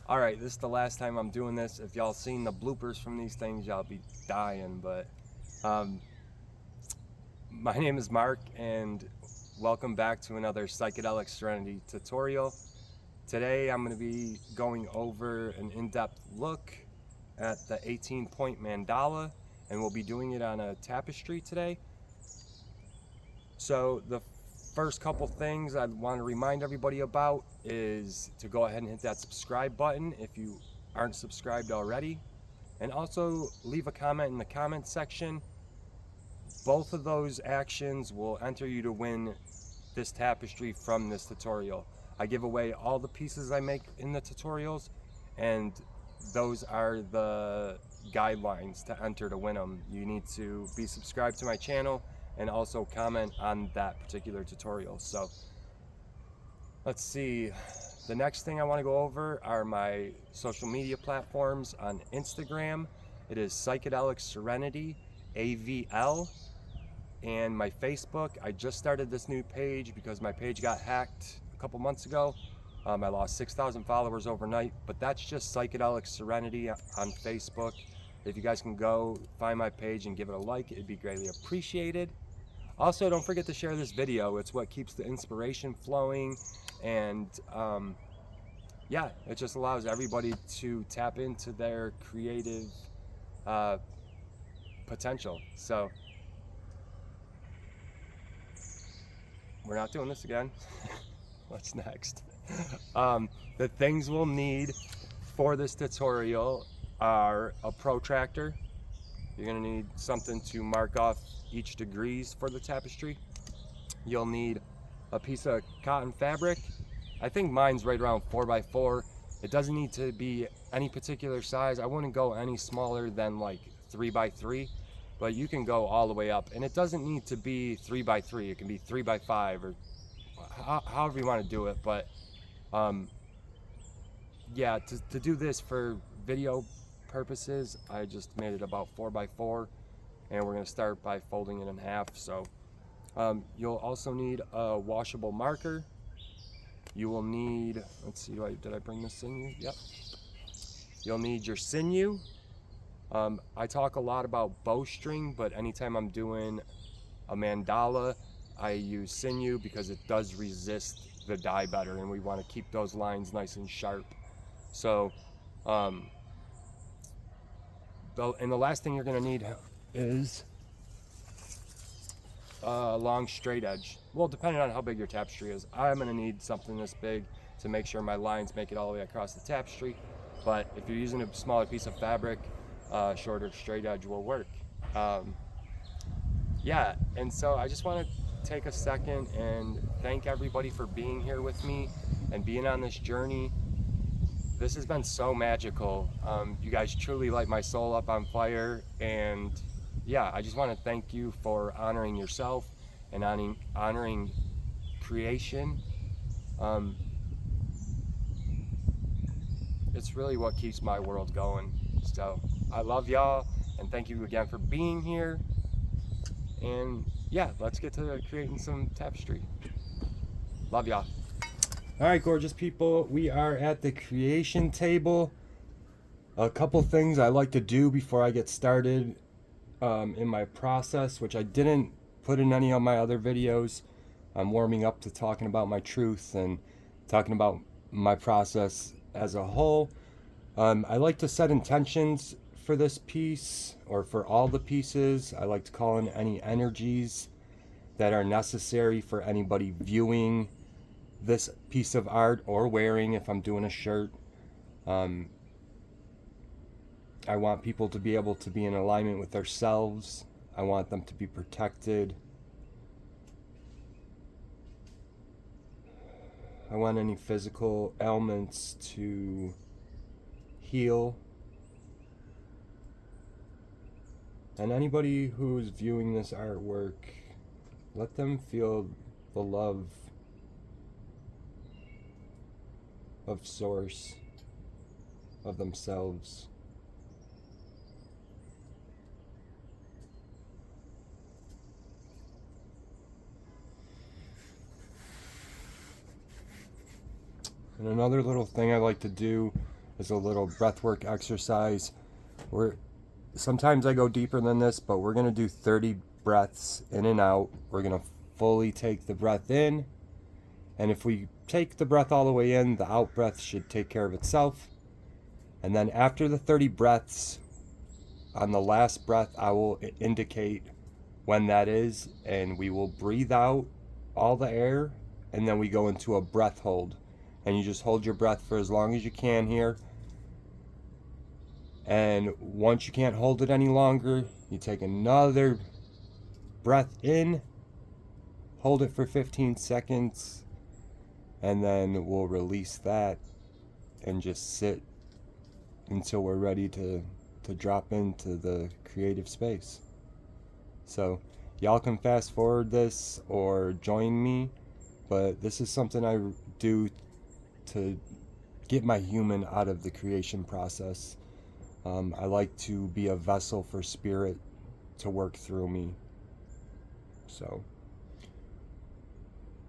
Alright, this is the last time I'm doing this. If y'all seen the bloopers from these things, y'all be dying, but um, my name is Mark, and welcome back to another Psychedelic Serenity tutorial. Today I'm going to be going over an in-depth look at the 18-point mandala, and we'll be doing it on a tapestry today. So the first couple things I want to remind everybody about is to go ahead and hit that subscribe button if you aren't subscribed already, and also leave a comment in the comment section. Both of those actions will enter you to win this tapestry from this tutorial. I give away all the pieces I make in the tutorials, and those are the guidelines to enter to win them. You need to be subscribed to my channel and also comment on that particular tutorial. So let's see. The next thing I want to go over are my social media platforms. On Instagram, it is Psychedelic Serenity AVL. And my Facebook, I just started this new page because my page got hacked a couple months ago. I lost 6,000 followers overnight, but that's just Psychedelic Serenity on Facebook. If you guys can go find my page and give it a like, it'd be greatly appreciated. Also, don't forget to share this video. It's what keeps the inspiration flowing, and yeah, it just allows everybody to tap into their creative potential. So we're not doing this again. What's next? The things we'll need for this tutorial are a protractor. You're going to need something to mark off each degrees for the tapestry. You'll need a piece of cotton fabric. I think mine's right around 4x4. It doesn't need to be any particular size. I wouldn't go any smaller than like 3x3, but you can go all the way up. And it doesn't need to be 3x3. It can be 3x5 or however you want to do it. But yeah, to do this for video purposes, I just made it about 4x4, and we're going to start by folding it in half. So you'll also need a washable marker. You will need, let's see, did I bring the sinew? Yep. You'll need your sinew. I talk a lot about bowstring, but anytime I'm doing a mandala, I use sinew because it does resist the dye better, and we want to keep those lines nice and sharp. So and the last thing you're going to need is a long straight edge. Well, depending on how big your tapestry is, I'm going to need something this big to make sure my lines make it all the way across the tapestry. But if you're using a smaller piece of fabric, shorter straight edge will work. Yeah, and so I just want to take a second and thank everybody for being here with me and being on this journey. This has been so magical. You guys truly light my soul up on fire, and yeah, I just want to thank you for honoring yourself and honoring creation. It's really what keeps my world going. So I love y'all, and thank you again for being here. And yeah, let's get to creating some tapestry. Love y'all. All right, gorgeous people, we are at the creation table. A couple things I like to do before I get started in my process, which I didn't put in any of my other videos. I'm warming up to talking about my truth and talking about my process as a whole. I like to set intentions for this piece, or for all the pieces. I like to call in any energies that are necessary for anybody viewing this piece of art or wearing, if I'm doing a shirt. I want people to be able to be in alignment with themselves. I want them to be protected. I want any physical ailments to heal. And anybody who's viewing this artwork, let them feel the love of source, of themselves. And another little thing I like to do as a little breathwork exercise. Sometimes I go deeper than this, but we're going to do 30 breaths in and out. We're going to fully take the breath in, and if we take the breath all the way in, the out breath should take care of itself. And then after the 30 breaths, on the last breath, I will indicate when that is, and we will breathe out all the air, and then we go into a breath hold. And you just hold your breath for as long as you can here. And once you can't hold it any longer, you take another breath in, hold it for 15 seconds, and then we'll release that and just sit until we're ready to drop into the creative space. So y'all can fast forward this or join me, but this is something I do to get my human out of the creation process. I like to be a vessel for spirit to work through me. So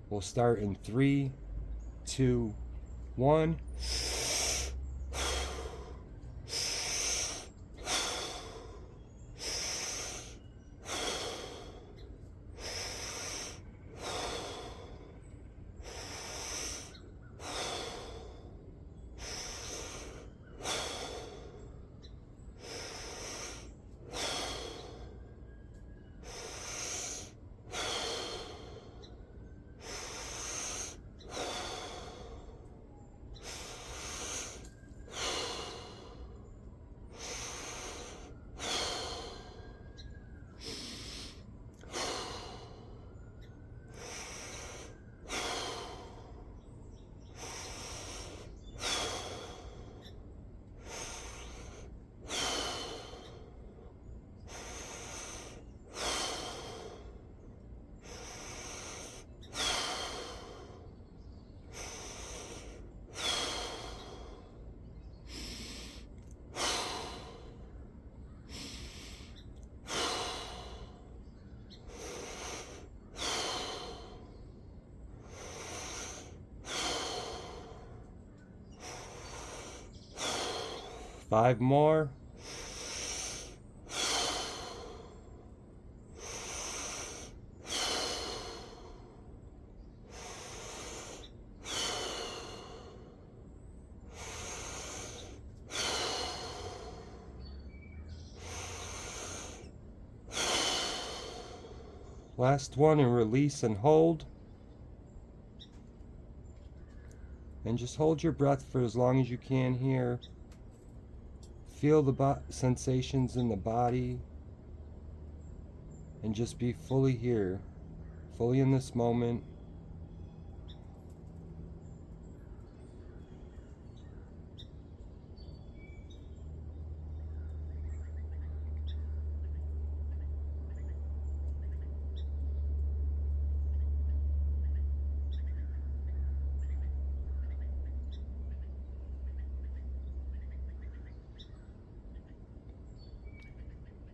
we'll start in 3, 2, 1. Five more. Last one, and release and hold. And just hold your breath for as long as you can here. Feel the sensations in the body, and just be fully here, fully in this moment.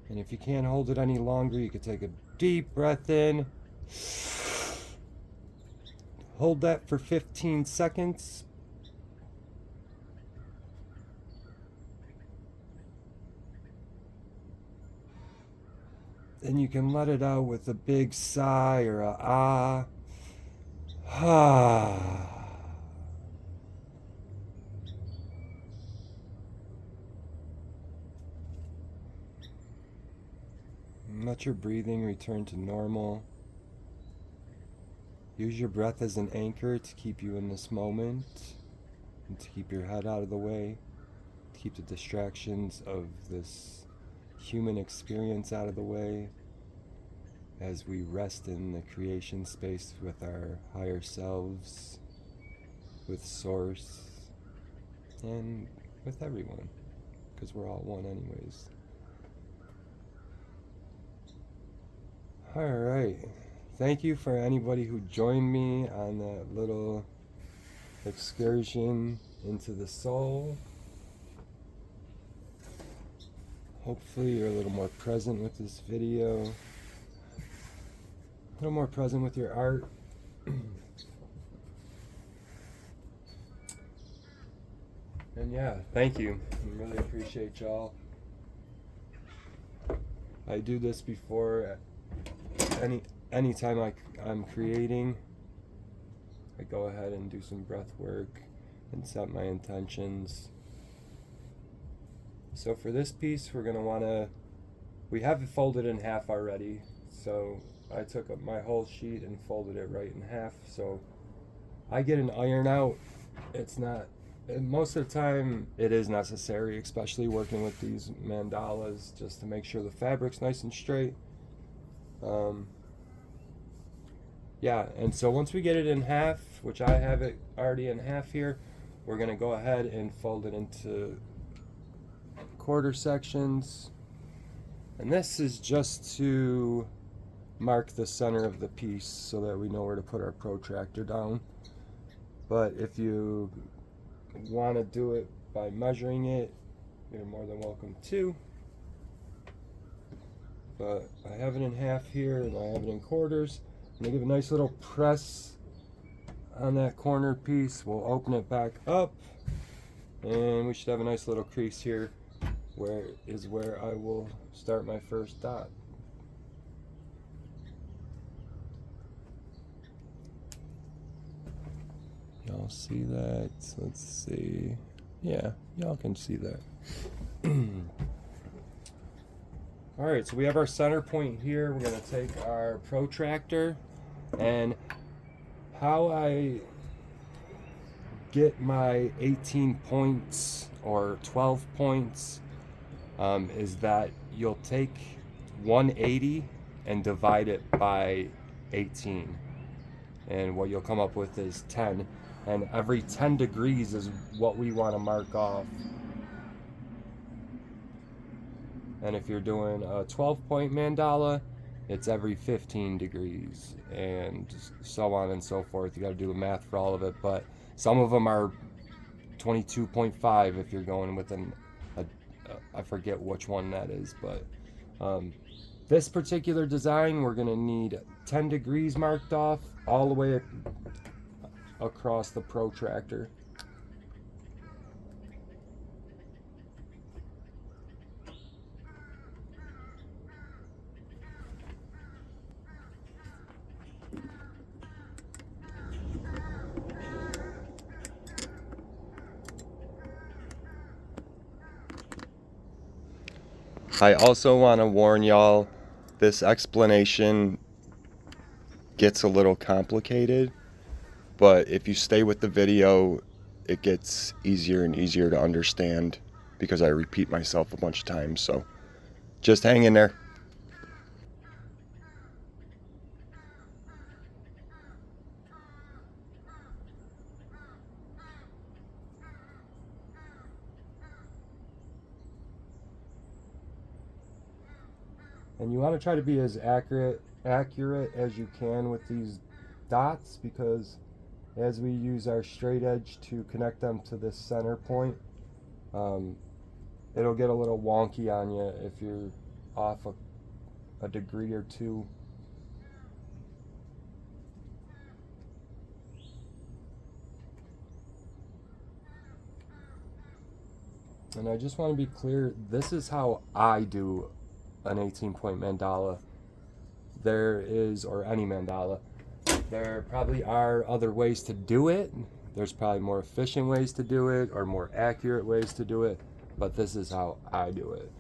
And if you can't hold it any longer, you could take a deep breath in. Hold that for 15 seconds. Then you can let it out with a big sigh or a ah. Ah. Let your breathing return to normal. Use your breath as an anchor to keep you in this moment and to keep your head out of the way, to keep the distractions of this human experience out of the way as we rest in the creation space with our higher selves, with Source, and with everyone, because we're all one anyways. Alright, thank you for anybody who joined me on that little excursion into the soul. Hopefully you're a little more present with this video, a little more present with your art. And yeah, thank you. I really appreciate y'all. I do this before anytime I'm creating. I go ahead and do some breath work and set my intentions. So for this piece, we're going to want to, we have it folded in half already. So I took up my whole sheet and folded it right in half. So I get an iron out. It's not, most of the time it is necessary, especially working with these mandalas, just to make sure the fabric's nice and straight. Yeah, and so once we get it in half, which I have it already in half here, we're going to go ahead and fold it into quarter sections. And this is just to mark the center of the piece so that we know where to put our protractor down. But if you want to do it by measuring it, you're more than welcome to. But I have it in half here and I have it in quarters. I'm going to give a nice little press on that corner piece. We'll open it back up and we should have a nice little crease here where I will start my first dot. Y'all see that? Let's see. Yeah, y'all can see that. Alright, so we have our center point here. We're going to take our protractor, and how I get my 18 points or 12 points is that you'll take 180 and divide it by 18. And what you'll come up with is 10. And every 10 degrees is what we want to mark off. And if you're doing a 12-point mandala, it's every 15 degrees, and so on and so forth. You got to do the math for all of it, but some of them are 22.5 if you're going with I forget which one that is, but this particular design, we're going to need 10 degrees marked off all the way across the protractor. I also want to warn y'all, this explanation gets a little complicated, but if you stay with the video, it gets easier and easier to understand because I repeat myself a bunch of times, so just hang in there. And you want to try to be as accurate as you can with these dots, because as we use our straight edge to connect them to this center point, it'll get a little wonky on you if you're off a degree or two. And I just want to be clear, this is how I do an 18-point mandala. There is, or any mandala, there probably are other ways to do it. There's probably more efficient ways to do it or more accurate ways to do it, but this is how I do it.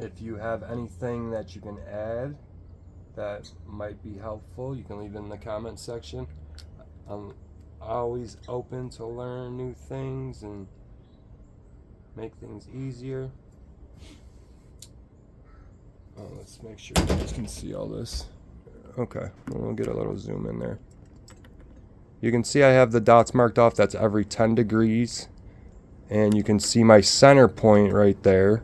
If you have anything that you can add that might be helpful, you can leave it in the comment section. I'm always open to learn new things and make things easier. Oh, let's make sure you guys can see all this. Okay, we'll get a little zoom in there. You can see I have the dots marked off. That's every 10 degrees. And you can see my center point right there.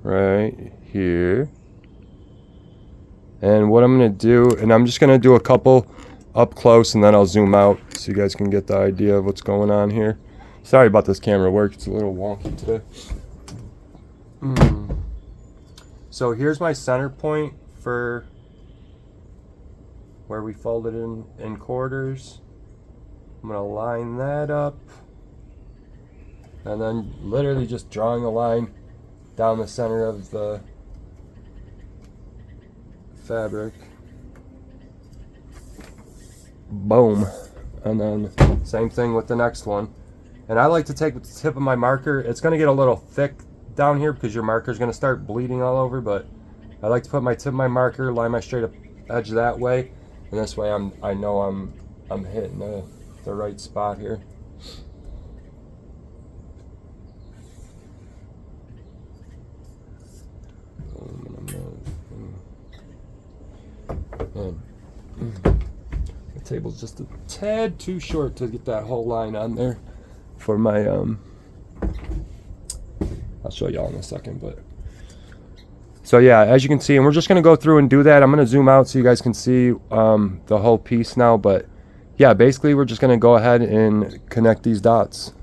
Right here. And what I'm going to do, and I'm just going to do a couple up close and then I'll zoom out so you guys can get the idea of what's going on here. Sorry about this camera work, it's a little wonky today. So here's my center point for where we folded in quarters. I'm gonna line that up, and then literally just drawing a line down the center of the fabric. Boom. And then same thing with the next one. And I like to take the tip of my marker. It's going to get a little thick down here because your marker is going to start bleeding all over, but I like to put my tip of my marker, line my straight up edge that way, and this way I know I'm hitting the right spot here. And the table's just a tad too short to get that whole line on there for my I'll show y'all in a second, but so yeah, as you can see, and we're just gonna go through and do that. I'm gonna zoom out so you guys can see the whole piece now, but yeah, basically we're just gonna go ahead and connect these dots.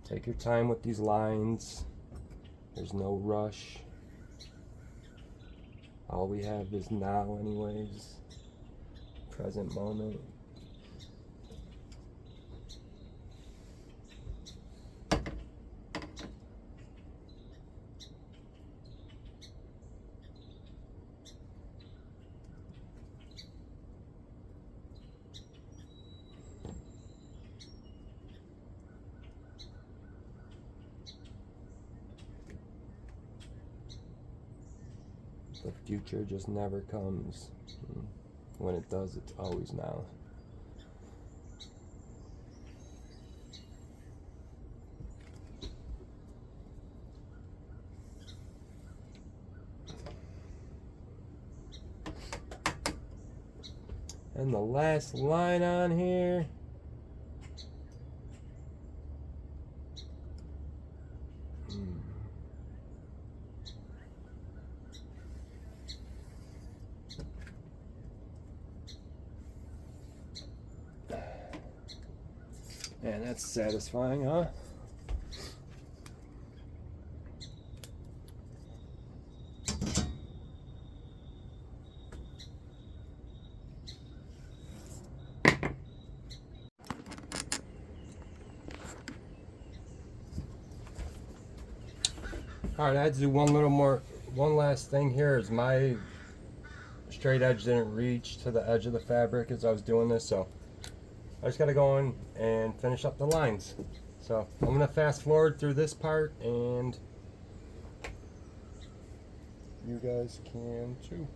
Take your time with these lines. There's no rush. All we have is now anyways. Present moment. The future just never comes. When it does, it's always now. And the last line on here. Man, that's satisfying, huh? Alright, I had to do one last thing here is my straight edge didn't reach to the edge of the fabric as I was doing this, so I just gotta go in and finish up the lines. So I'm gonna fast forward through this part and you guys can too.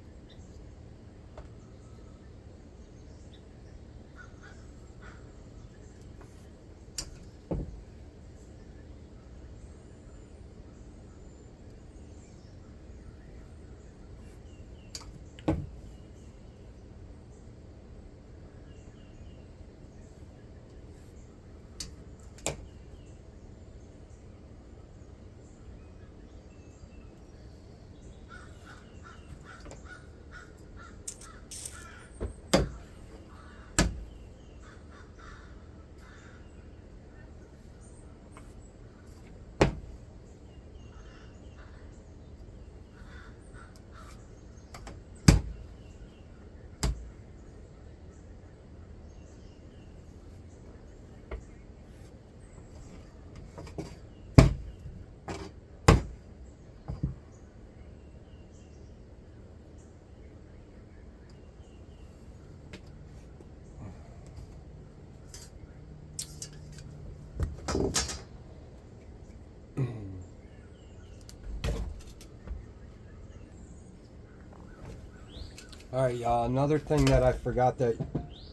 Alright, y'all, another thing that I forgot that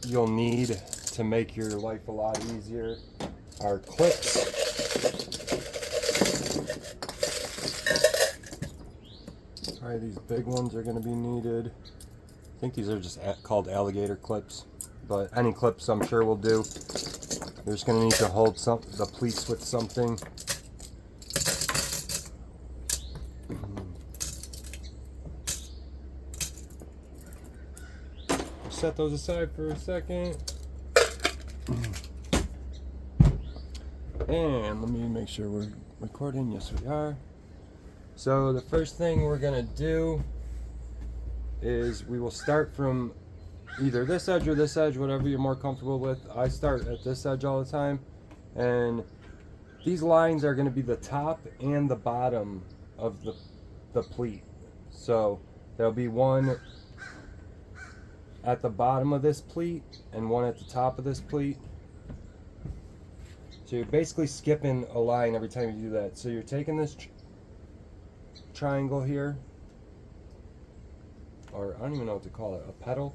you'll need to make your life a lot easier are clips. Alright, these big ones are going to be needed. I think these are just called alligator clips, but any clips I'm sure will do. You're just going to need to hold the pleats with something. Set those aside for a second. And let me make sure we're recording. Yes, we are. So the first thing we're gonna do is we will start from either this edge or this edge, whatever you're more comfortable with. I start at this edge all the time, and these lines are gonna be the top and the bottom of the pleat. So there'll be one at the bottom of this pleat and one at the top of this pleat. So you're basically skipping a line every time you do that. So you're taking this triangle here, or I don't even know what to call it, a petal.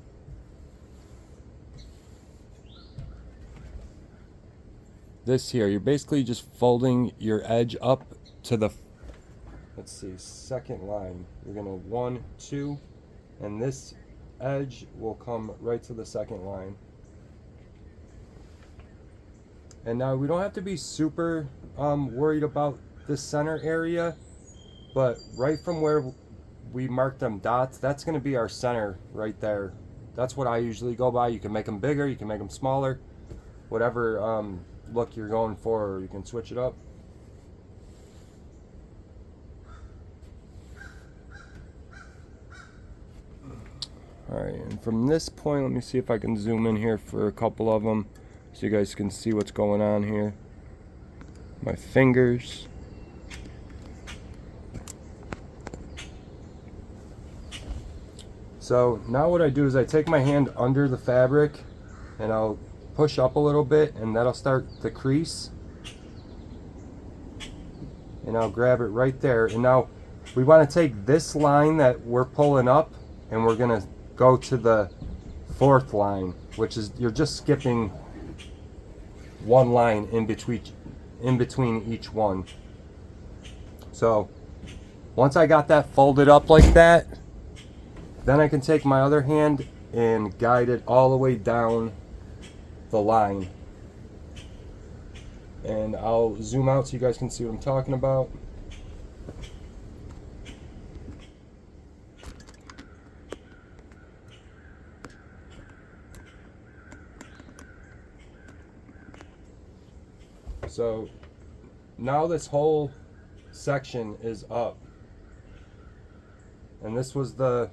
This here, you're basically just folding your edge up to the, let's see, second line. You're gonna 1, 2, and this edge will come right to the second line. And now we don't have to be super worried about this center area, but right from where we marked them dots, that's going to be our center right there. That's what I usually go by. You can make them bigger, you can make them smaller, whatever look you're going for, or you can switch it up. Alright, and from this point, let me see if I can zoom in here for a couple of them so you guys can see what's going on here. My fingers. So now what I do is I take my hand under the fabric and I'll push up a little bit, and that'll start the crease. And I'll grab it right there. And now we want to take this line that we're pulling up and we're going to go to the fourth line, which is, you're just skipping one line in between each one. So once I got that folded up like that, then I can take my other hand and guide it all the way down the line. And I'll zoom out so you guys can see what I'm talking about. So now this whole section is up. And this was the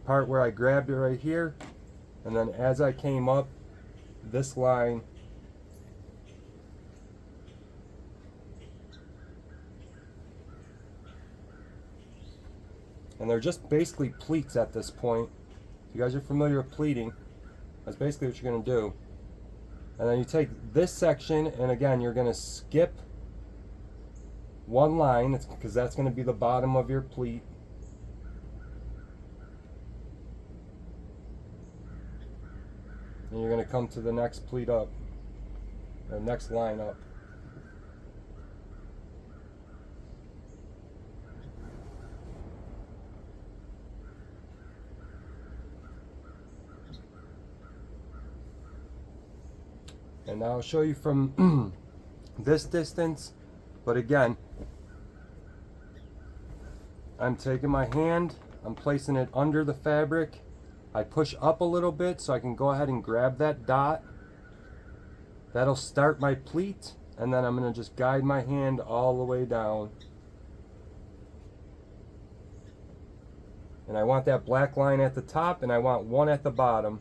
part where I grabbed it right here. And then as I came up, this line and they're just basically pleats at this point. If you guys are familiar with pleating, that's basically what you're going to do. And then you take this section, and again, you're going to skip one line, because that's going to be the bottom of your pleat. And you're going to come to the next pleat up, or next line up. And now I'll show you from this distance, but again, I'm taking my hand, I'm placing it under the fabric, I push up a little bit so I can go ahead and grab that dot. That'll start my pleat, and then I'm going to just guide my hand all the way down. And I want that black line at the top, and I want one at the bottom.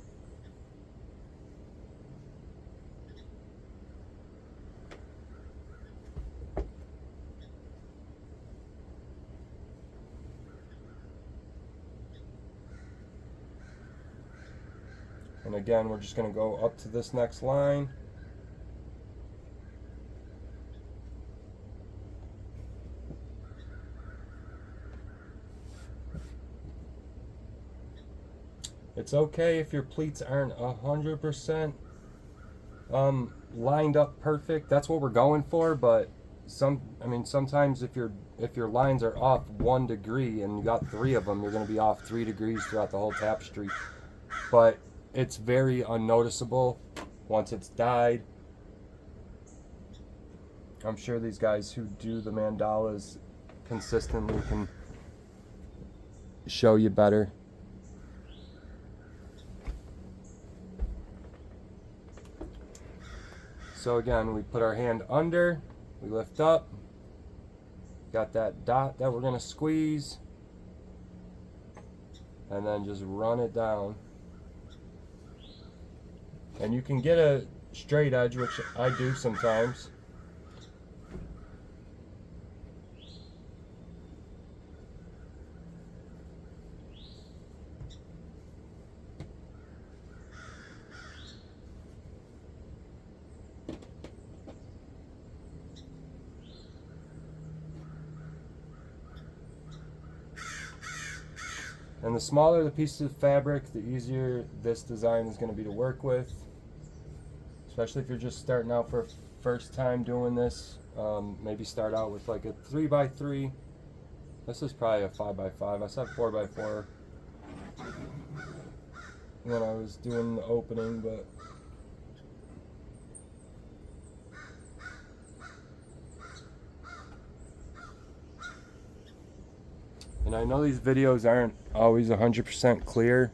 And again, we're just going to go up to this next line. It's okay if your pleats aren't 100% lined up perfect. That's what we're going for, but sometimes if your lines are off 1 degree and you got 3 of them, you're going to be off 3 degrees throughout the whole tapestry. But it's very unnoticeable once it's dyed. I'm sure these guys who do the mandalas consistently can show you better. So again, we put our hand under, we lift up, got that dot that we're going to squeeze, and then just run it down. And you can get a straight edge, which I do sometimes. And the smaller the piece of fabric, the easier this design is going to be to work with. Especially if you're just starting out for first time doing this. Maybe start out with like a 3x3. This is probably a 5x5. I said 4x4 when I was doing the opening, but and I know these videos aren't always 100% clear,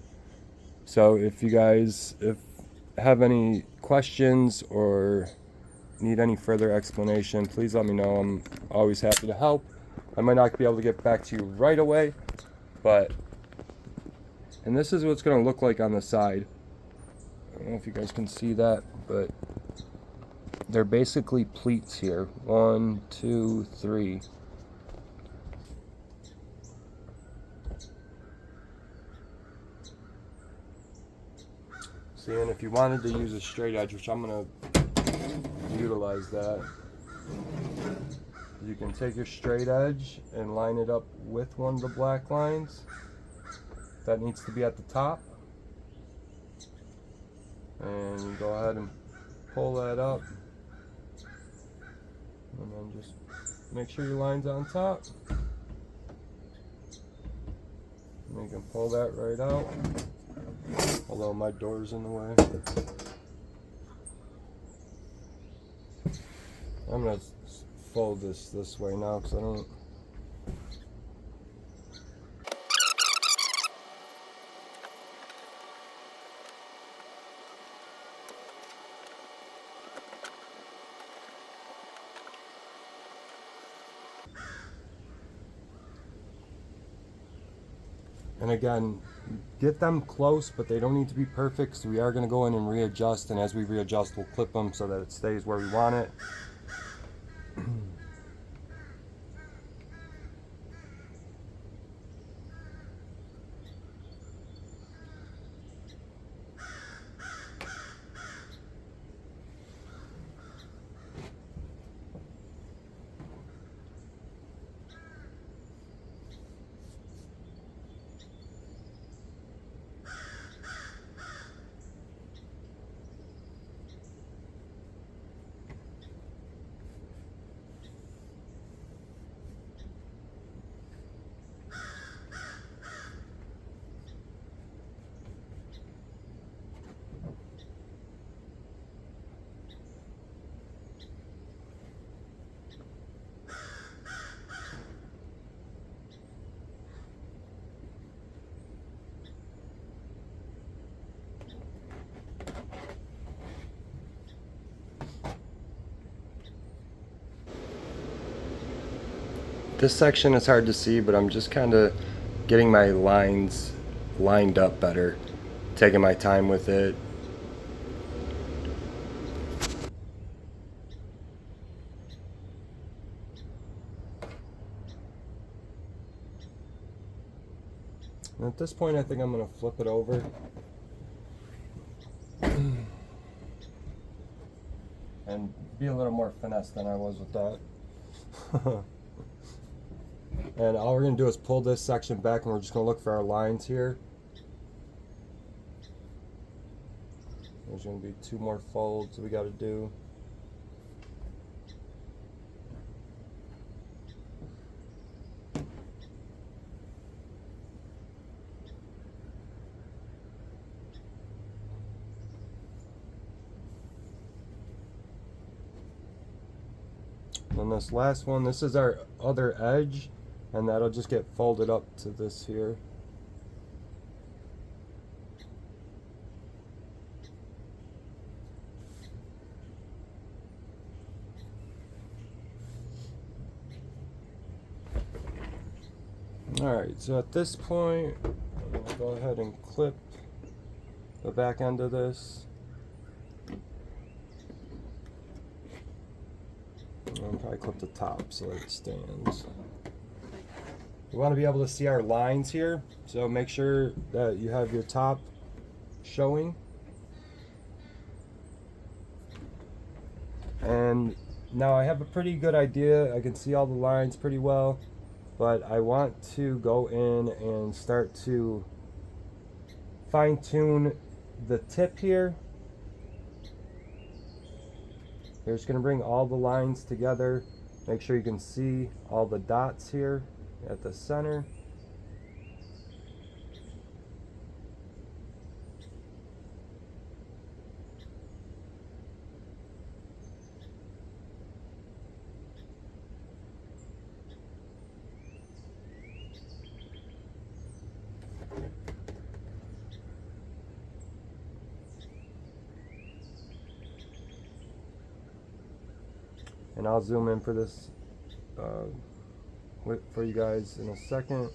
so if you guys have any questions or need any further explanation, please let me know. I'm always happy to help. I might not be able to get back to you right away, and this is what it's going to look like on the side. I don't know if you guys can see that, but they're basically pleats here. 1, 2, 3. See, and if you wanted to use a straight edge, which I'm going to utilize that, you can take your straight edge and line it up with one of the black lines. That needs to be at the top. And you go ahead and pull that up. And then just make sure your line's on top. And you can pull that right out. Although my door's in the way. I'm going to fold this way now because I don't... And again, get them close, but they don't need to be perfect, so we are going to go in and readjust, and as we readjust, we'll clip them so that it stays where we want it. This section is hard to see, but I'm just kind of getting my lines lined up better, taking my time with it. And at this point, I think I'm going to flip it over. And be a little more finesse than I was with that. And all we're going to do is pull this section back, and we're just going to look for our lines here. There's going to be 2 more folds we got to do. And this last one, this is our other edge, and that'll just get folded up to this here. Alright, so at this point, I'm going to go ahead and clip the back end of this. I'll probably clip the top so that it stands. We want to be able to see our lines here, so make sure that you have your top showing. And now I have a pretty good idea. I can see all the lines pretty well, but I want to go in and start to fine-tune the tip here. You're just going to bring all the lines together. Make sure you can see all the dots here at the center. And I'll zoom in for this for you guys in a second.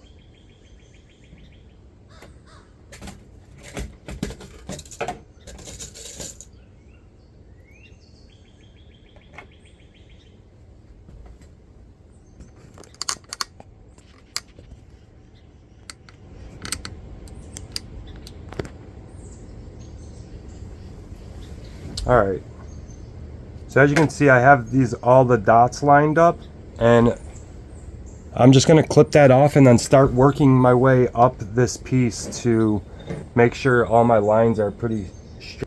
All right. So as you can see, I have all the dots lined up, and I'm just going to clip that off and then start working my way up this piece to make sure all my lines are pretty straight.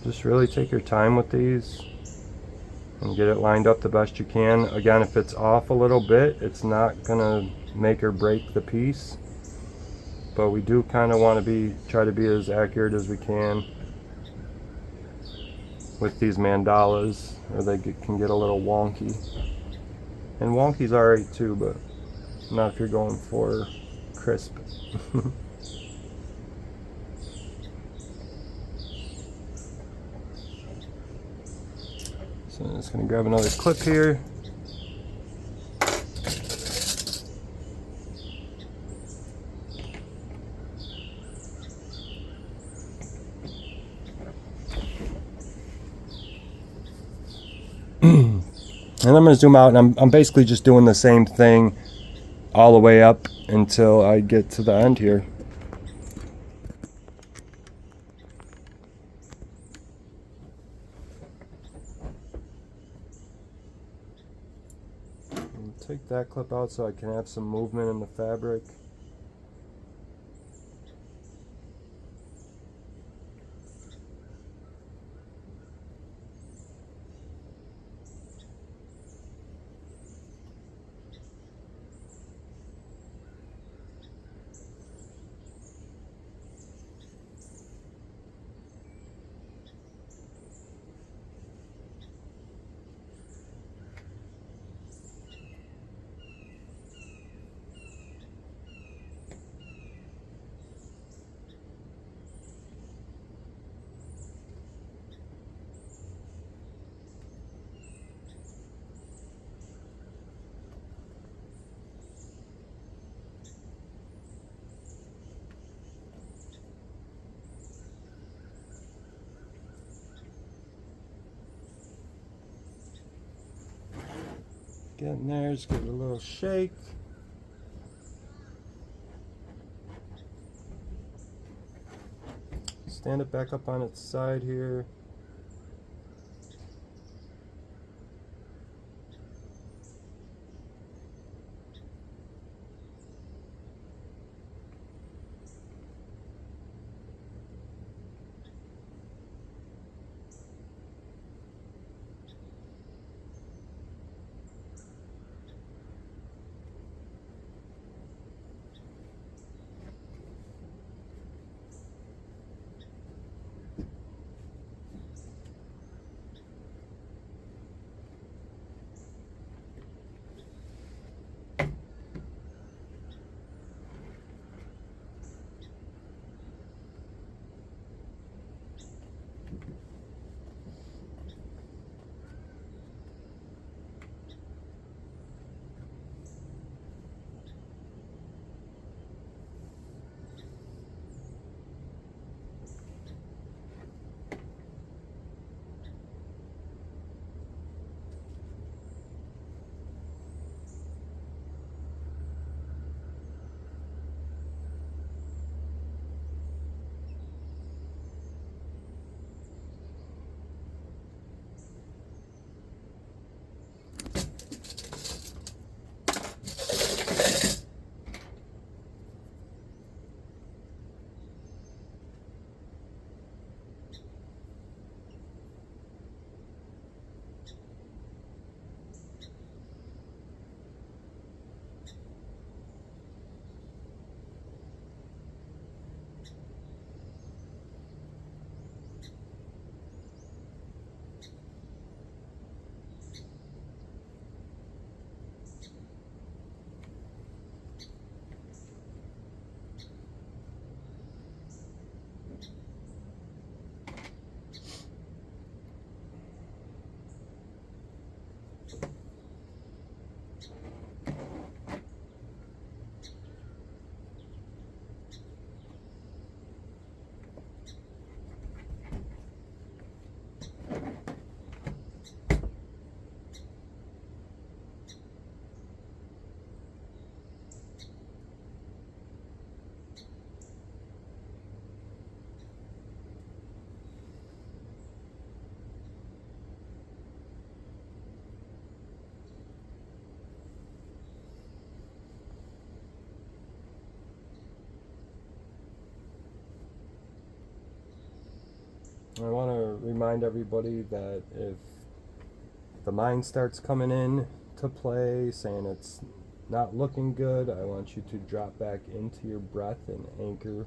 Just really take your time with these and get it lined up the best you can. Again, if it's off a little bit, it's not gonna make or break the piece, but we do kind of want to try to be as accurate as we can with these mandalas, or they can get a little wonky. And wonky's alright too, but not if you're going for crisp. So I'm just going to grab another clip here. And I'm going to zoom out, and I'm basically just doing the same thing all the way up until I get to the end here. Take that clip out so I can have some movement in the fabric. Getting there, just give it a little shake. Stand it back up on its side here. I want to remind everybody that if the mind starts coming in to play, saying it's not looking good, I want you to drop back into your breath and anchor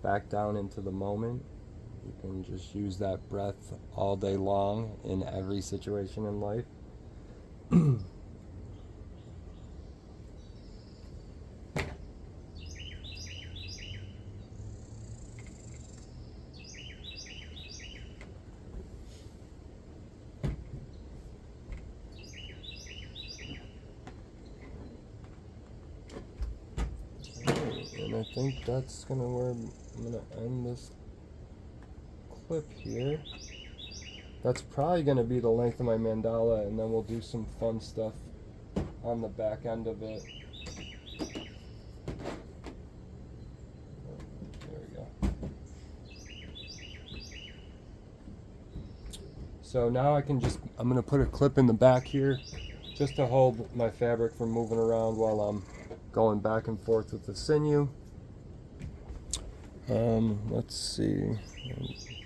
back down into the moment. You can just use that breath all day long in every situation in life. And I think that's where I'm gonna end this clip here. That's probably gonna be the length of my mandala, and then we'll do some fun stuff on the back end of it. There we go. So now I'm gonna put a clip in the back here just to hold my fabric from moving around while I'm going back and forth with the sinew. Let's see. I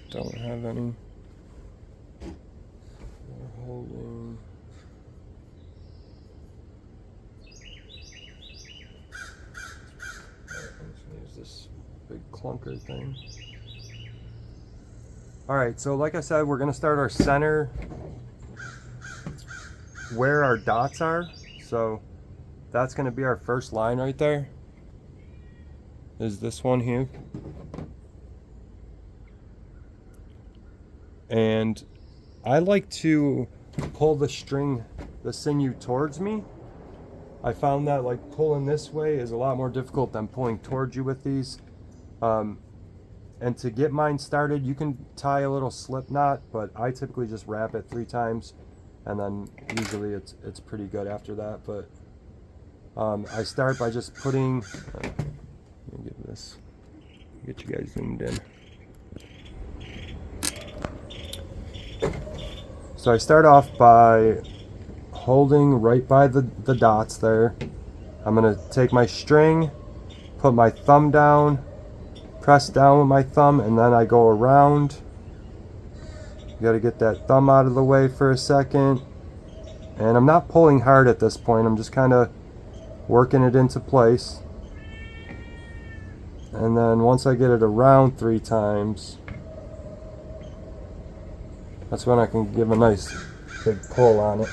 don't have any. We're holding. I'm just gonna use this big clunker thing. Alright, so like I said, we're gonna start our center where our dots are. So that's going to be our first line right there. Is this one here. And I like to pull the sinew towards me. I found that like pulling this way is a lot more difficult than pulling towards you with these. And to get mine started, you can tie a little slip knot, but I typically just wrap it 3 times and then usually it's pretty good after that. But I start by just putting, let me get this, get you guys zoomed in. So I start off by holding right by the dots there. I'm gonna take my string, put my thumb down, press down with my thumb, and then I go around. You gotta get that thumb out of the way for a second. And I'm not pulling hard at this point, I'm just kind of working it into place. And then once I get it around 3 times, that's when I can give a nice big pull on it.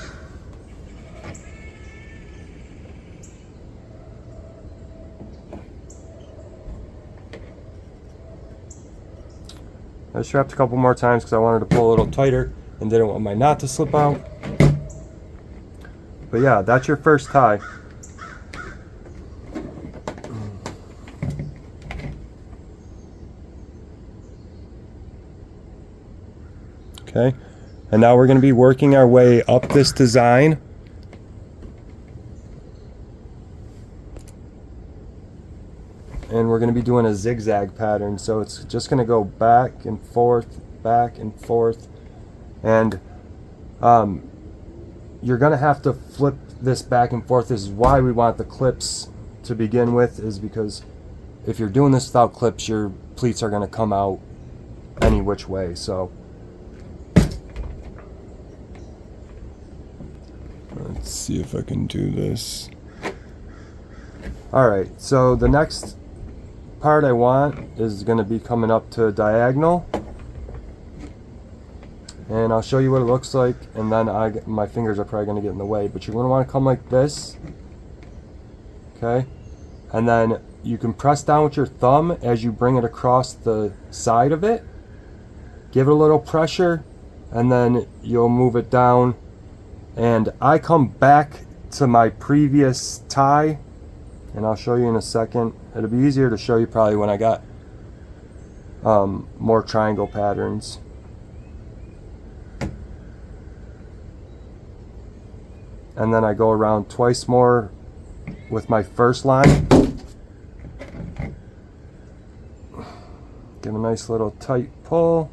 I strapped a couple more times because I wanted to pull a little tighter and didn't want my knot to slip out. But yeah, that's your first tie. Okay, and now we're going to be working our way up this design. And we're going to be doing a zigzag pattern, so it's just going to go back and forth, and you're going to have to flip this back and forth. This is why we want the clips to begin with, is because if you're doing this without clips, your pleats are going to come out any which way. So let's see if I can do this. Alright, so the next part I want is going to be coming up to a diagonal, and I'll show you what it looks like, and then my fingers are probably going to get in the way, but you're going to want to come like this, okay, and then you can press down with your thumb as you bring it across the side of it, give it a little pressure, and then you'll move it down, and I come back to my previous tie, and I'll show you in a second. It'll be easier to show you probably when I got more triangle patterns. And then I go around twice more with my first line. Give a nice little tight pull.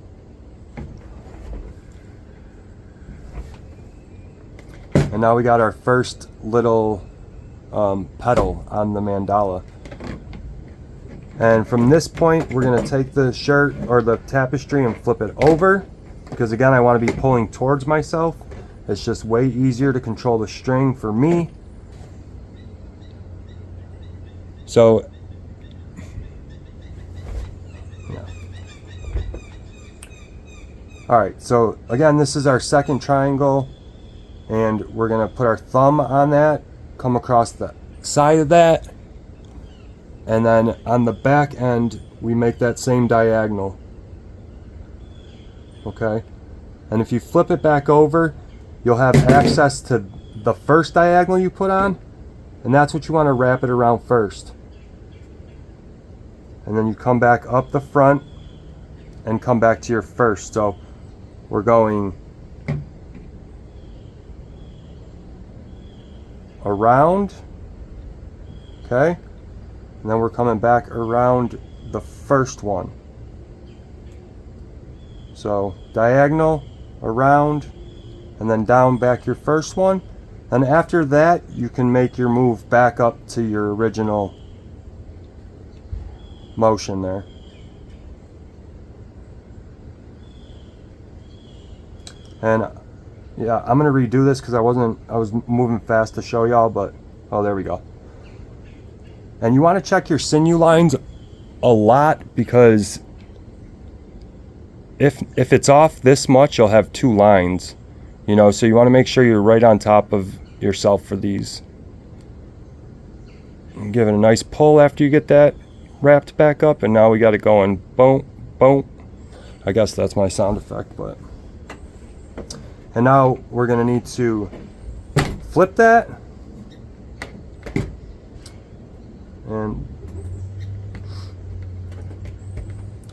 And now we got our first little petal on the mandala. And from this point, we're going to take the shirt or the tapestry and flip it over, because again, I want to be pulling towards myself. It's just way easier to control the string for me. So yeah. All right, so again, this is our second triangle, and we're going to put our thumb on that, come across the side of that, and then on the back end we make that same diagonal. Okay, and if you flip it back over, you'll have access to the first diagonal you put on, and that's what you want to wrap it around first. And then you come back up the front and come back to your first. So we're going around, okay, and then we're coming back around the first one. So diagonal, around, and then down back your first one. And after that, you can make your move back up to your original motion there. And yeah, I'm gonna redo this because I was moving fast to show y'all, but oh, there we go. And you want to check your sinew lines a lot, because if it's off this much, you'll have 2 lines, you know, so you want to make sure you're right on top of yourself for these. And give it a nice pull after you get that wrapped back up, and now we got it going. Boom, boom. I guess that's my sound effect, but. And now we're going to need to flip that. And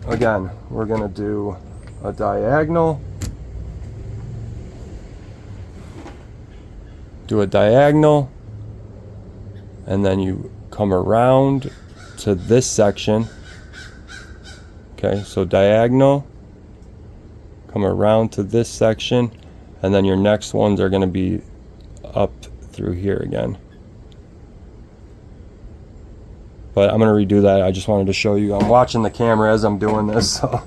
again, we're going to do a diagonal. do a diagonal, and then you come around to this section. Okay, so diagonal, come around to this section, and then your next ones are going to be up through here again. But I'm going to redo that. I just wanted to show you. I'm watching the camera as I'm doing this, so.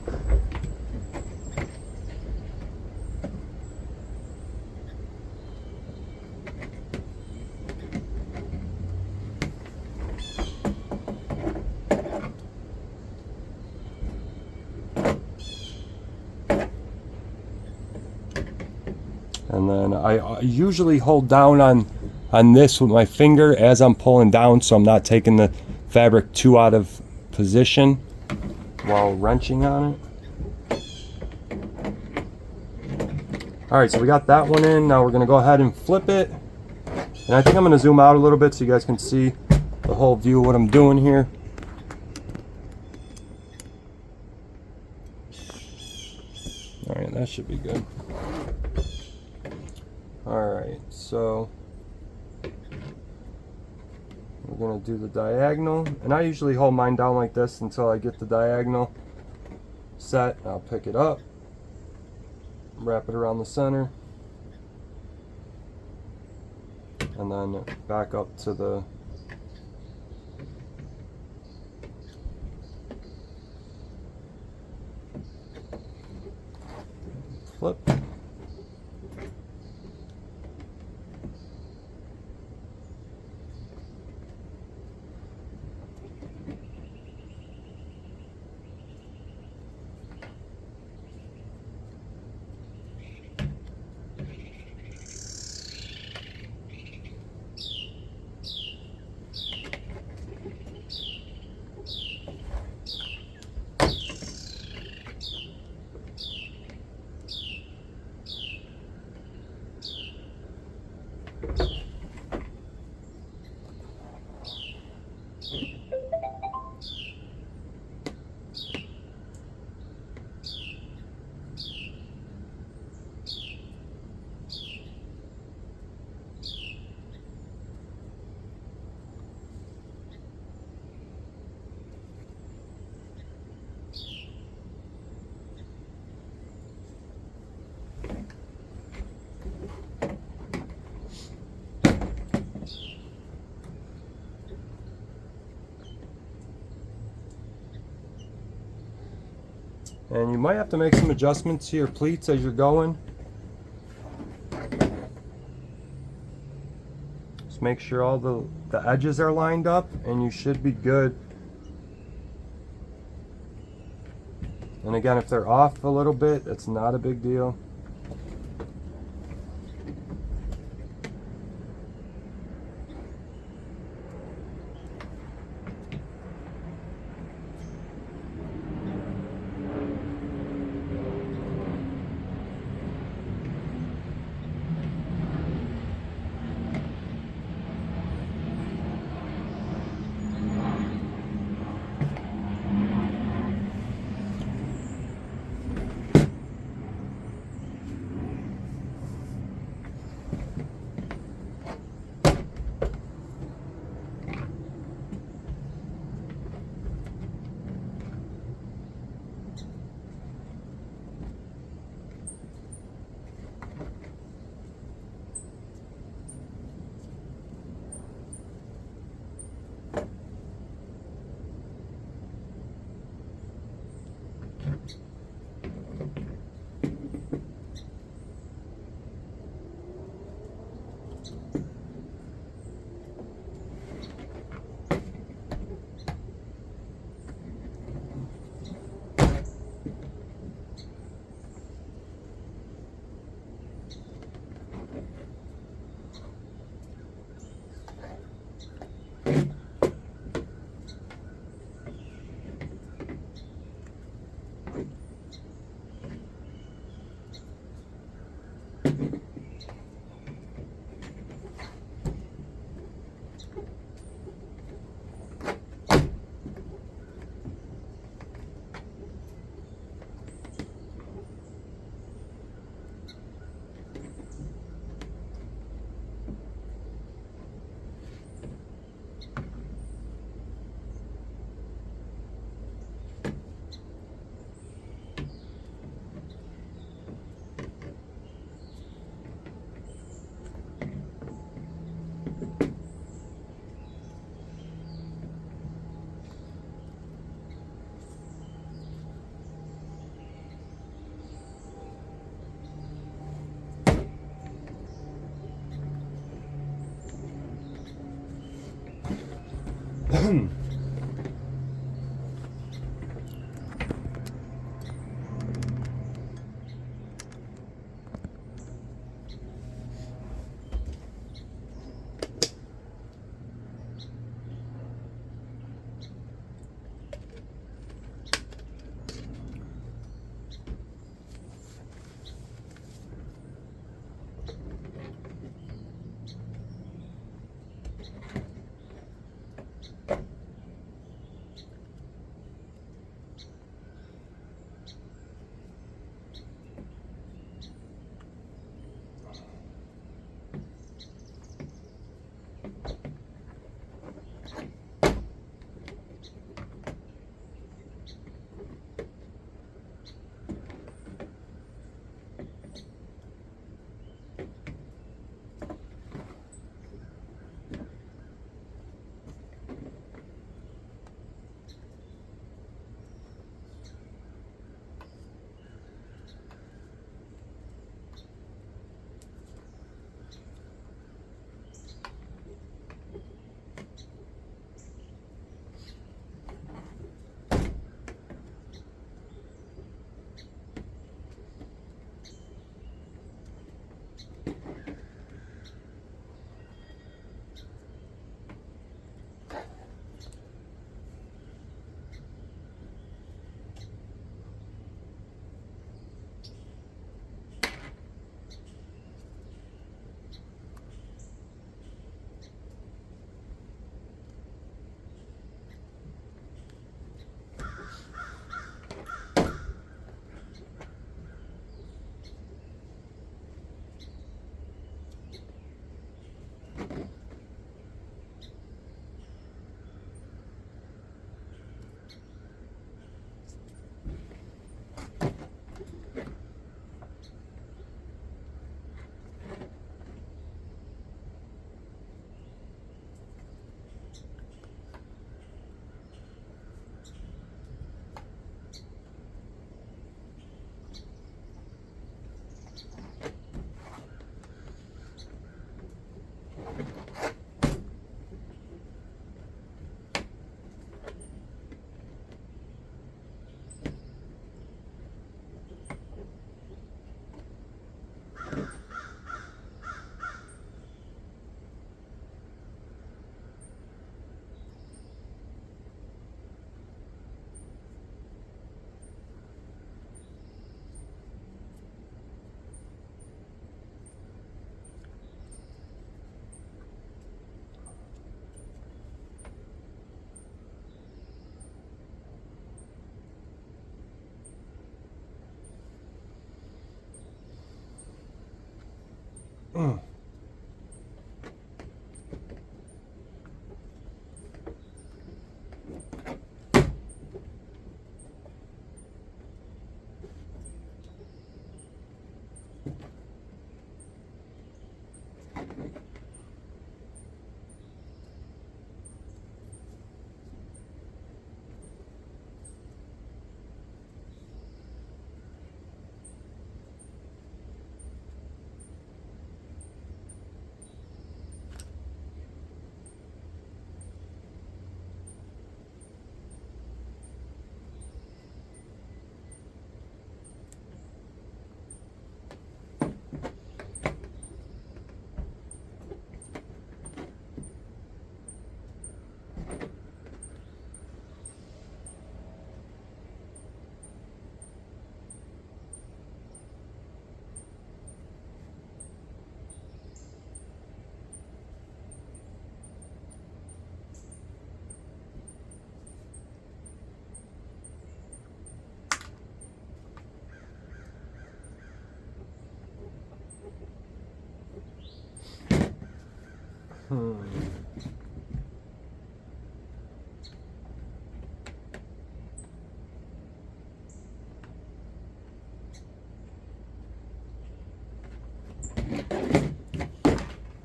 And then I usually hold down on this with my finger as I'm pulling down, so I'm not taking the fabric too out of position while wrenching on it. Alright, so we got that one in. Now we're going to go ahead and flip it. And I think I'm going to zoom out a little bit so you guys can see the whole view of what I'm doing here. Alright, that should be good. Alright, so we're going to do the diagonal, and I usually hold mine down like this until I get the diagonal set. I'll pick it up, wrap it around the center, and then back up to the flip. And you might have to make some adjustments to your pleats as you're going. Just make sure all the edges are lined up and you should be good. And again, if they're off a little bit, it's not a big deal.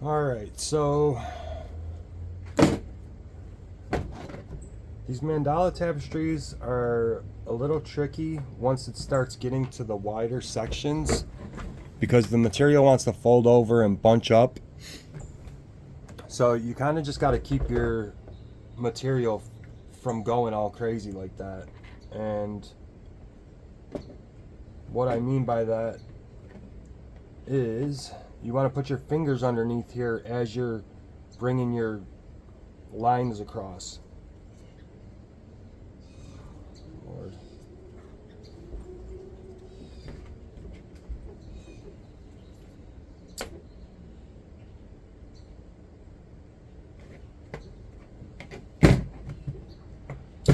All right, so these mandala tapestries are a little tricky once it starts getting to the wider sections because the material wants to fold over and bunch up. So you kind of just got to keep your material from going all crazy like that. And what I mean by that is you want to put your fingers underneath here as you're bringing your lines across. Lord.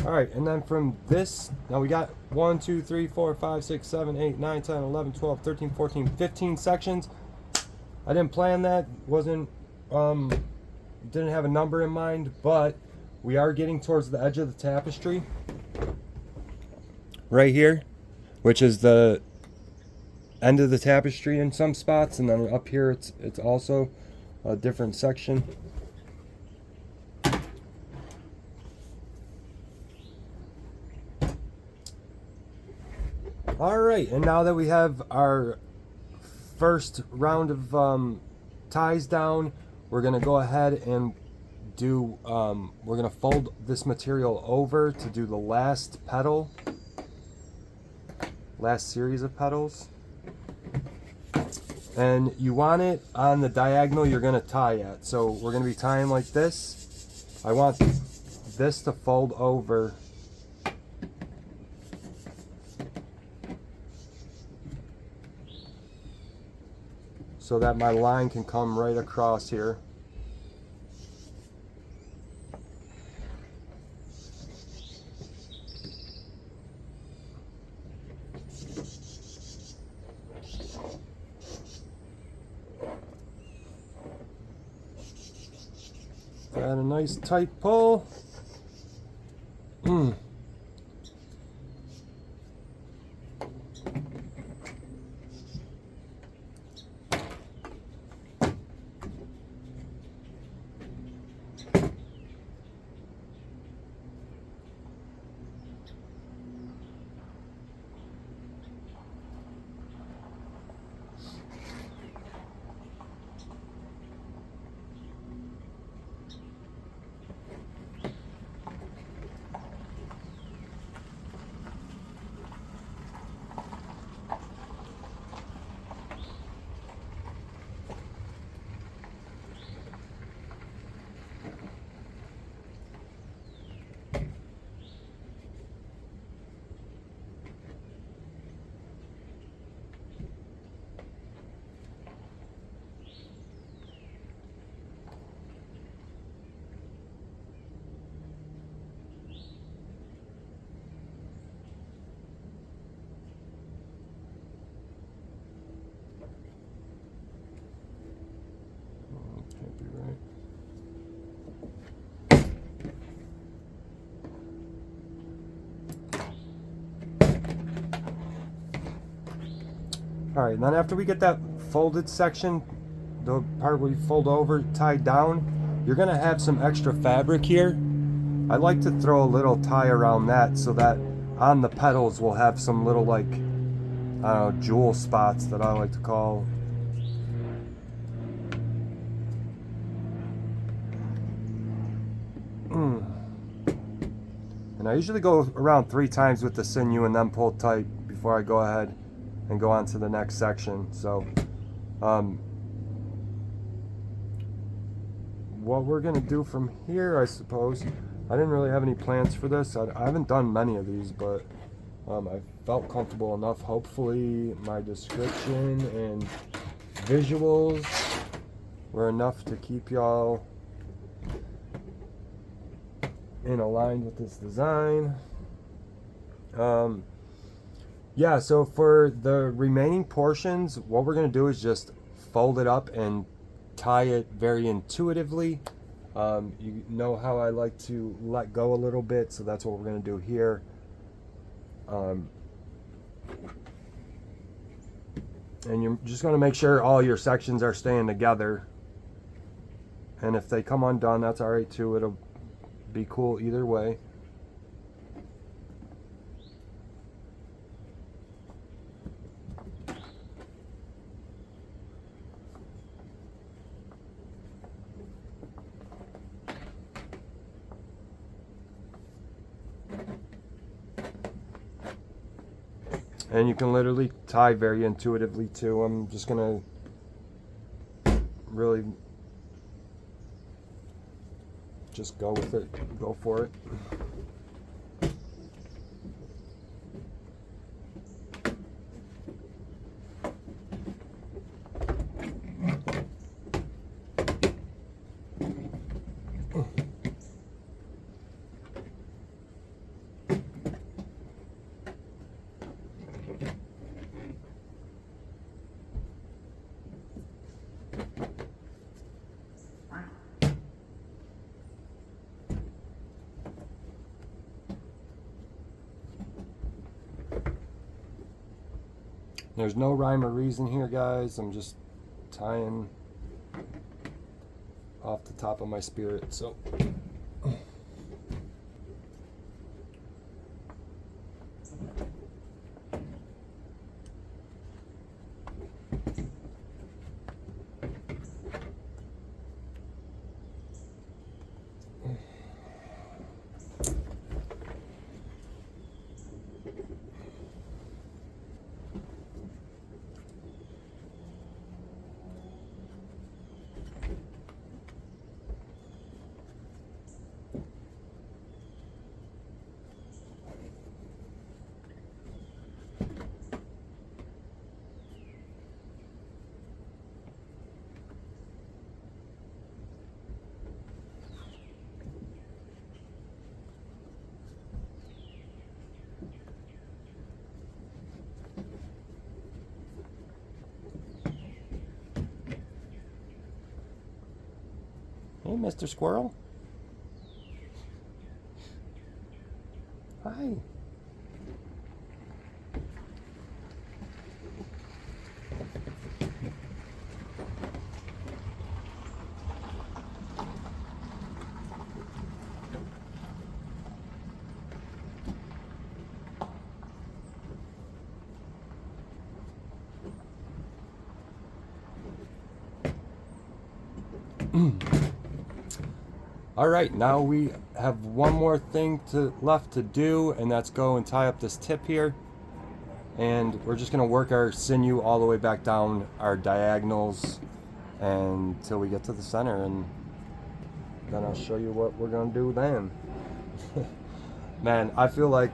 Alright, and then from this, now we got 1, 2, 3, 4, 5, 6, 7, 8, 9, 10, 11, 12, 13, 14, 15 sections. I didn't plan that, didn't have a number in mind, but we are getting towards the edge of the tapestry. Right here, which is the end of the tapestry in some spots, and then up here it's also a different section. Alright, and now that we have our first round of ties down, we're going to go ahead and do, we're going to fold this material over to do the last petal, last series of petals. And you want it on the diagonal you're going to tie at. So we're going to be tying like this. I want this to fold over so that my line can come right across here. Got a nice tight pull. Alright, and then after we get that folded section, the part where you fold over, tied down, you're going to have some extra fabric here. I like to throw a little tie around that so that on the petals we'll have some little, like, I don't know, jewel spots that I like to call. And I usually go around 3 times with the sinew and then pull tight before I go ahead and go on to the next section. So what we're gonna do from here, I suppose, I didn't really have any plans for this. I haven't done many of these, but I felt comfortable enough. Hopefully my description and visuals were enough to keep y'all in aligned with this design. Yeah, so for the remaining portions, what we're going to do is just fold it up and tie it very intuitively. You know how I like to let go a little bit, so that's what we're going to do here. And you're just going to make sure all your sections are staying together. And if they come undone, that's alright too. It'll be cool either way. And you can literally tie very intuitively too. I'm just gonna really just go with it, go for it. There's no rhyme or reason here, guys. I'm just tying off the top of my spirit. So hey, Mr. Squirrel. Hi. All right, now we have one more thing left to do, and that's go and tie up this tip here. And we're just gonna work our sinew all the way back down our diagonals until we get to the center, and then I'll show you what we're gonna do then. Man, I feel like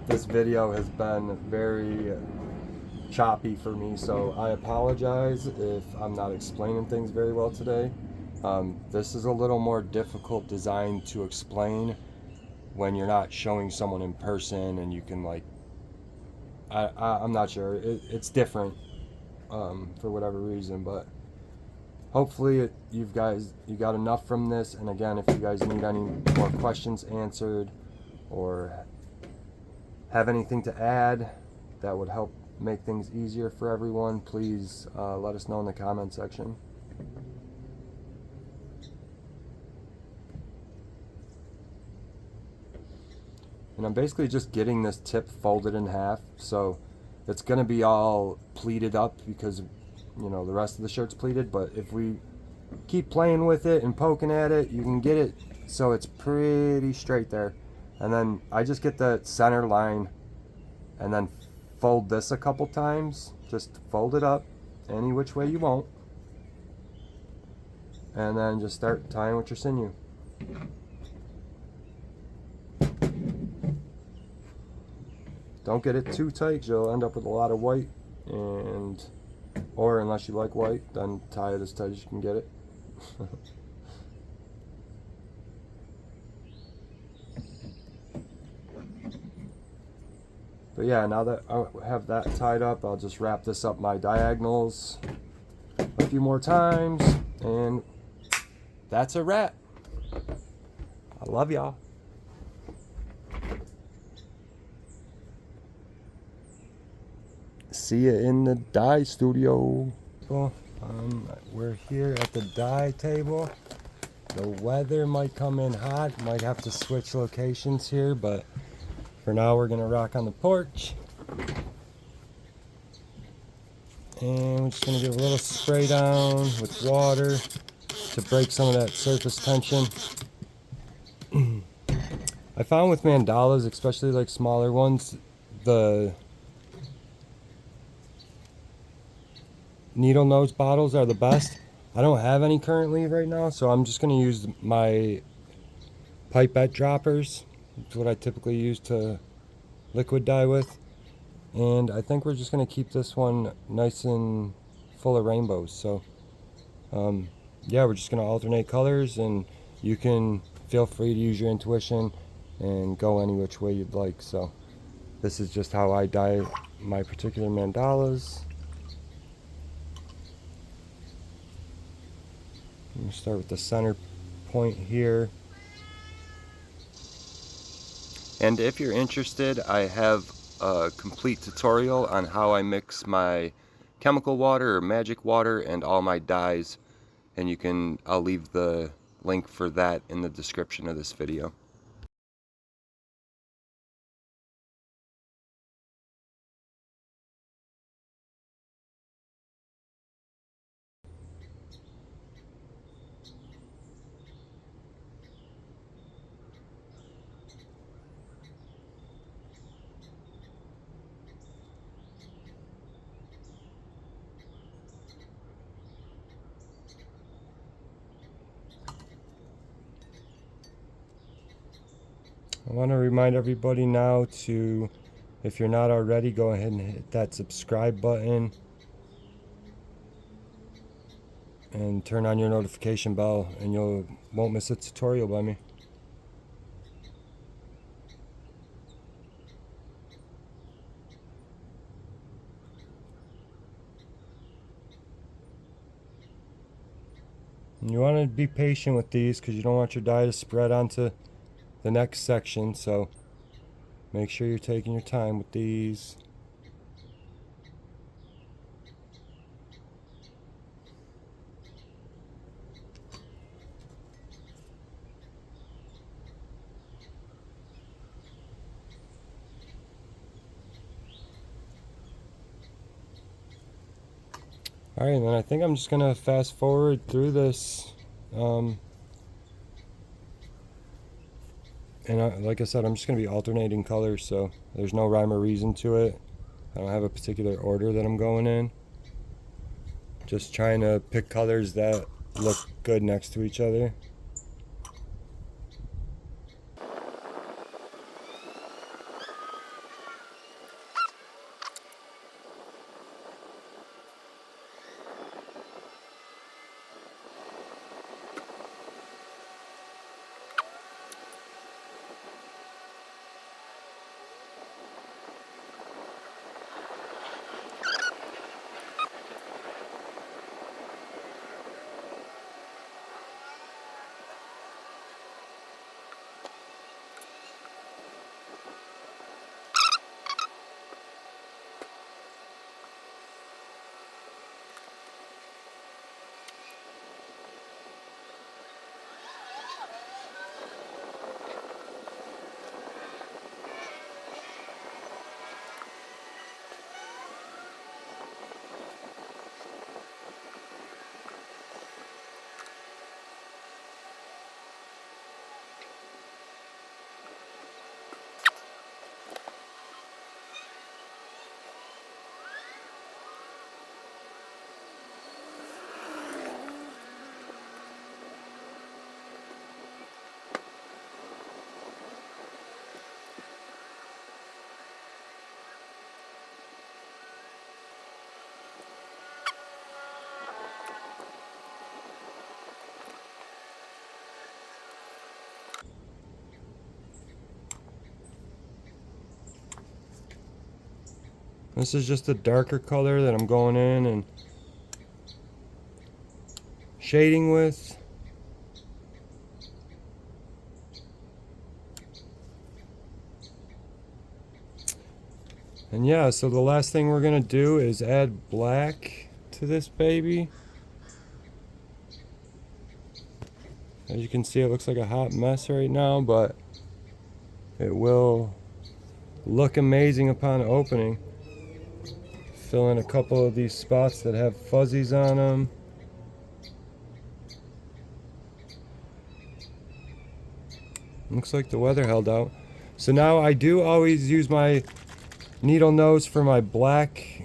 this video has been very choppy for me, so I apologize if I'm not explaining things very well today. This is a little more difficult design to explain when you're not showing someone in person, and you can like, I'm not sure, it's different for whatever reason, but hopefully you got enough from this. And again, if you guys need any more questions answered or have anything to add that would help make things easier for everyone, please let us know in the comment section. And I'm basically just getting this tip folded in half, so it's gonna be all pleated up because, you know, the rest of the shirt's pleated. But if we keep playing with it and poking at it, you can get it so it's pretty straight there. And then I just get the center line and then fold this a couple times. Just fold it up any which way you want, and then just start tying with your sinew. Don't get it too tight, you'll end up with a lot of white, or unless you like white, then tie it as tight as you can get it. But yeah, now that I have that tied up, I'll just wrap this up my diagonals a few more times, and that's a wrap. I love y'all. See you in the dye studio. Well, we're here at the dye table. The weather might come in hot, might have to switch locations here, but for now we're gonna rock on the porch. And we're just gonna give a little spray down with water to break some of that surface tension. I found with mandalas, especially like smaller ones, the needle nose bottles are the best. I don't have any currently right now, so I'm just going to use my pipette droppers. It's what I typically use to liquid dye with. And I think we're just going to keep this one nice and full of rainbows. So yeah, we're just going to alternate colors, and you can feel free to use your intuition and go any which way you'd like. So this is just how I dye my particular mandalas. I'm going to start with the center point here. And if you're interested, I have a complete tutorial on how I mix my chemical water or magic water and all my dyes, and I'll leave the link for that in the description of this video. I want to remind everybody now to, if you're not already, go ahead and hit that subscribe button and turn on your notification bell, and you won't miss a tutorial by me. And you want to be patient with these because you don't want your dye to spread onto the next section, so make sure you're taking your time with these. Alright, and then I think I'm just going to fast forward through this. And like I said, I'm just going to be alternating colors, so there's no rhyme or reason to it. I don't have a particular order that I'm going in. Just trying to pick colors that look good next to each other. This is just a darker color that I'm going in and shading with. And yeah, so the last thing we're gonna do is add black to this baby. As you can see, it looks like a hot mess right now, but it will look amazing upon opening. Fill in a couple of these spots that have fuzzies on them. Looks like the weather held out. So now I do always use my needle nose for my black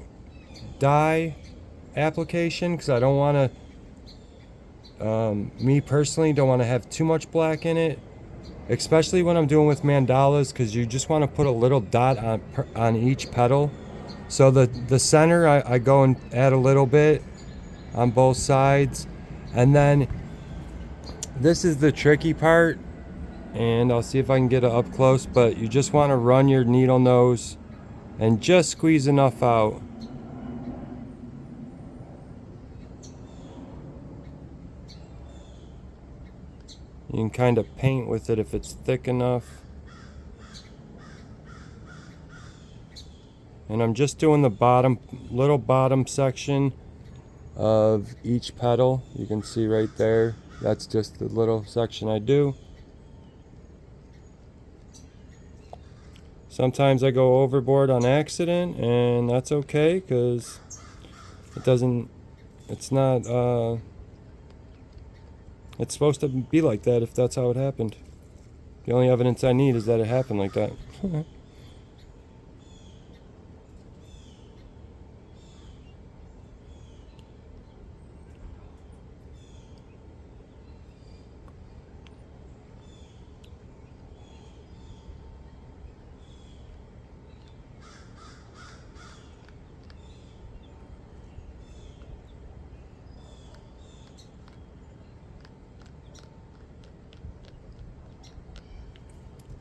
dye, application because I don't want to, me personally, don't want to have too much black in it, especially when I'm doing with mandalas, because you just want to put a little dot on each petal. So the center, I go and add a little bit on both sides, and then this is the tricky part, and I'll see if I can get it up close, but you just want to run your needle nose and just squeeze enough out. You can kind of paint with it if it's thick enough. And I'm just doing the little bottom section of each petal. You can see right there, that's just the little section I do. Sometimes I go overboard on accident, and that's okay, because it's not, it's supposed to be like that if that's how it happened. The only evidence I need is that it happened like that.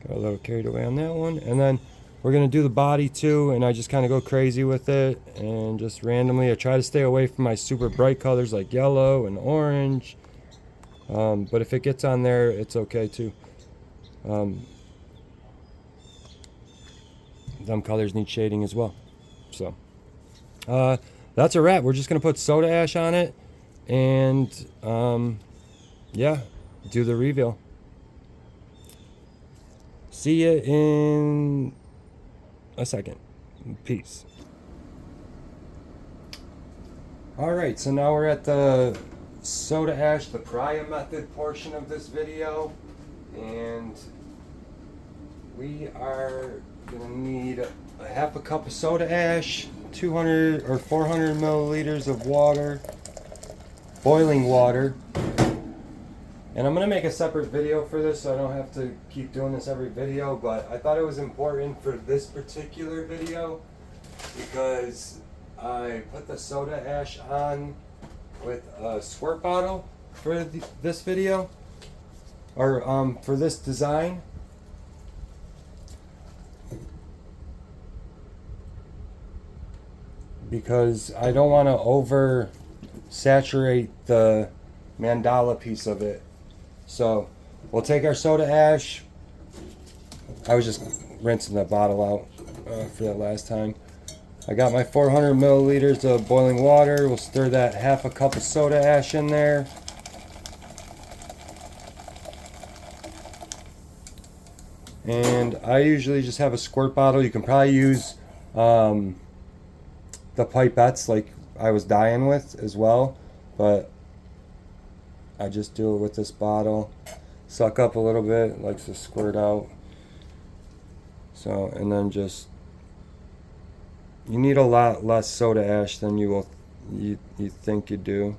Got a little carried away on that one. And then we're going to do the body too, and I just kind of go crazy with it, and just randomly I try to stay away from my super bright colors like yellow and orange, but if it gets on there, it's okay too. Them colors need shading as well. So that's a wrap. We're just going to put soda ash on it, and yeah, do the reveal. See you in a second. Peace. Alright, so now we're at the soda ash, the pariah method portion of this video, and we are going to need a half a cup of soda ash, 200 or 400 milliliters of water, boiling water. And I'm going to make a separate video for this, so I don't have to keep doing this every video, but I thought it was important for this particular video because I put the soda ash on with a squirt bottle for this video, or for this design. Because I don't want to over saturate the mandala piece of it. So we'll take our soda ash. I was just rinsing the bottle out for that last time. I got my 400 milliliters of boiling water. We'll stir that half a cup of soda ash in there. And I usually just have a squirt bottle. You can probably use the pipettes like I was dyeing with as well, but I just do it with this bottle. Suck up a little bit, likes to squirt out. So, and then just, you need a lot less soda ash than you think you do.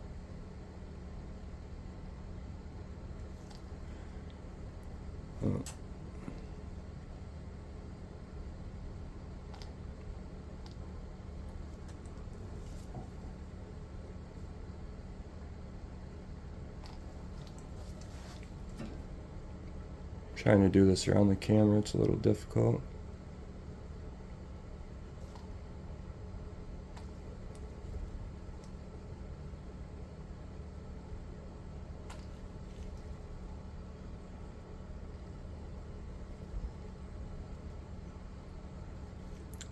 Trying to do this around the camera, it's a little difficult.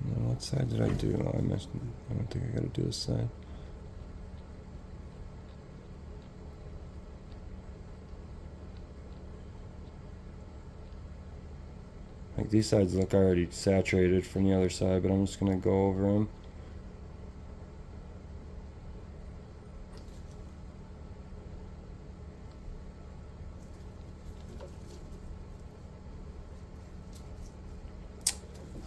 Now, what side did I do? Oh, I missed. I don't think I got to do this side. Like these sides look already saturated from the other side, but I'm just going to go over them.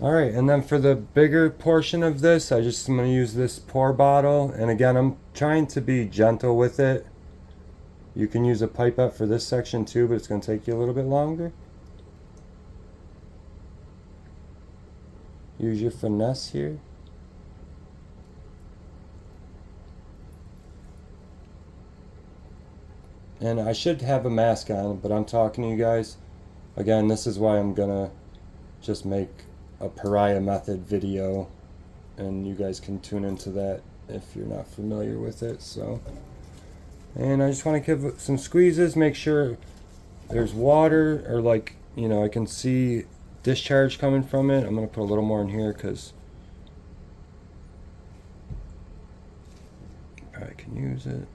Alright, and then for the bigger portion of this, I'm going to use this pour bottle. And again, I'm trying to be gentle with it. You can use a pipette for this section too, but it's going to take you a little bit longer. Use your finesse here. And I should have a mask on, but I'm talking to you guys. Again, this is why I'm going to just make a pariah method video, and you guys can tune into that if you're not familiar with it. So, and I just want to give some squeezes, make sure there's water, or like, you know, I can see discharge coming from it. I'm going to put a little more in here because I can use it.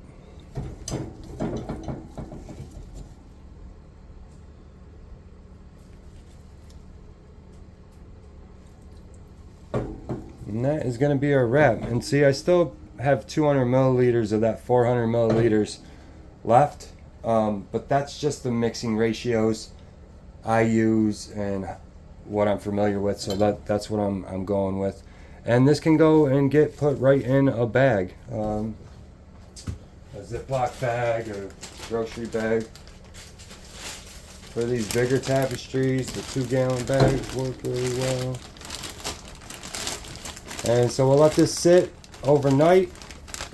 And that is going to be our wrap. And see, I still have 200 milliliters of that 400 milliliters left. But that's just the mixing ratios I use and what I'm familiar with. So that's what I'm going with. And this can go and get put right in a bag. A Ziploc bag or grocery bag. For these bigger tapestries, the 2-gallon bags work really well. And so we'll let this sit overnight,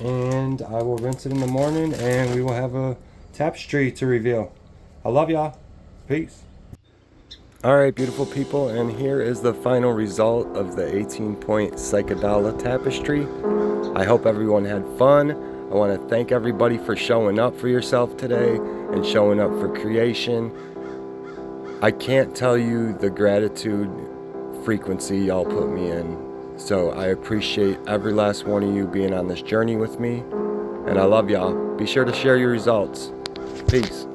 and I will rinse it in the morning, and we will have a tapestry to reveal. I love y'all. Peace. Alright, beautiful people, and here is the final result of the 18-point Psychedelic Tapestry. I hope everyone had fun. I want to thank everybody for showing up for yourself today and showing up for creation. I can't tell you the gratitude frequency y'all put me in. So I appreciate every last one of you being on this journey with me. And I love y'all. Be sure to share your results. Peace.